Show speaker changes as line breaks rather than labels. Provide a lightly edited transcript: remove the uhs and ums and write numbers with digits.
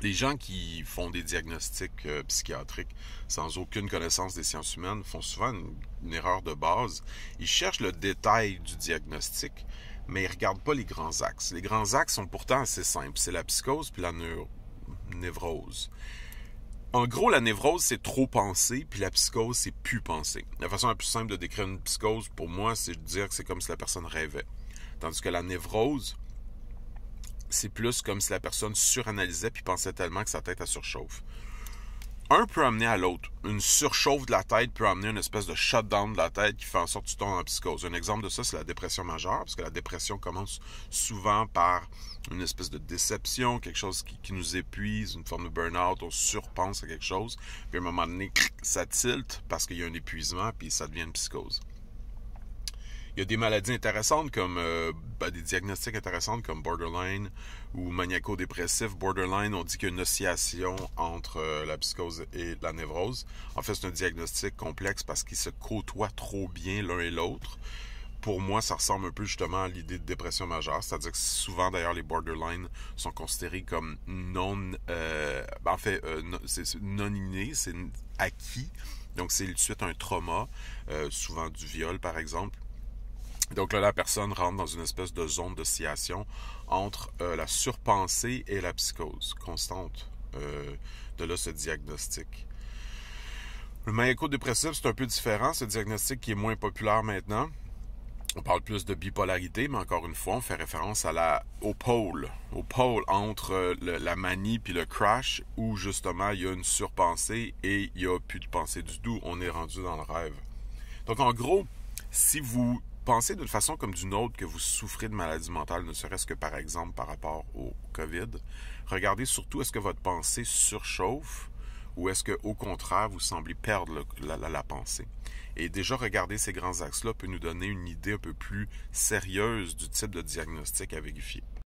Les gens qui font des diagnostics psychiatriques sans aucune connaissance des sciences humaines font souvent une erreur de base. Ils cherchent le détail du diagnostic, mais ils ne regardent pas les grands axes. Les grands axes sont pourtant assez simples. C'est la psychose puis la névrose. En gros, la névrose, c'est trop penser, puis la psychose, c'est plus penser. La façon la plus simple de décrire une psychose, pour moi, c'est de dire que c'est comme si la personne rêvait. Tandis que la névrose, c'est plus comme si la personne suranalysait puis pensait tellement que sa tête, elle surchauffe. Un peut amener à l'autre. Une surchauffe de la tête peut amener une espèce de shutdown de la tête qui fait en sorte que tu tombes en psychose. Un exemple de ça, c'est la dépression majeure, parce que la dépression commence souvent par une espèce de déception, quelque chose qui nous épuise, une forme de burn-out, on surpense à quelque chose, puis à un moment donné, ça tilte parce qu'il y a un épuisement, puis ça devient une psychose. Il y a des maladies intéressantes comme des diagnostics intéressants comme borderline ou maniaco-dépressif. Borderline, on dit qu'il y a une oscillation entre la psychose et la névrose. En fait, c'est un diagnostic complexe parce qu'ils se côtoient trop bien l'un et l'autre. Pour moi, ça ressemble un peu justement à l'idée de dépression majeure, c'est-à-dire que souvent d'ailleurs les borderline sont considérés comme c'est non inné, c'est acquis. Donc c'est suite à un trauma, souvent du viol par exemple. Donc là, la personne rentre dans une espèce de zone d'oscillation entre la surpensée et la psychose constante. De là, ce diagnostic. Le maniaco-dépressif, c'est un peu différent. Ce diagnostic qui est moins populaire maintenant. On parle plus de bipolarité, mais encore une fois, on fait référence au pôle entre la manie puis le crash, où justement, il y a une surpensée et il n'y a plus de pensée du tout. On est rendu dans le rêve. Donc, en gros, si vous pensez d'une façon comme d'une autre que vous souffrez de maladie mentale, ne serait-ce que par exemple par rapport au COVID, regardez surtout est-ce que votre pensée surchauffe ou est-ce qu'au contraire vous semblez perdre la pensée. Et déjà regarder ces grands axes-là peut nous donner une idée un peu plus sérieuse du type de diagnostic à vérifier.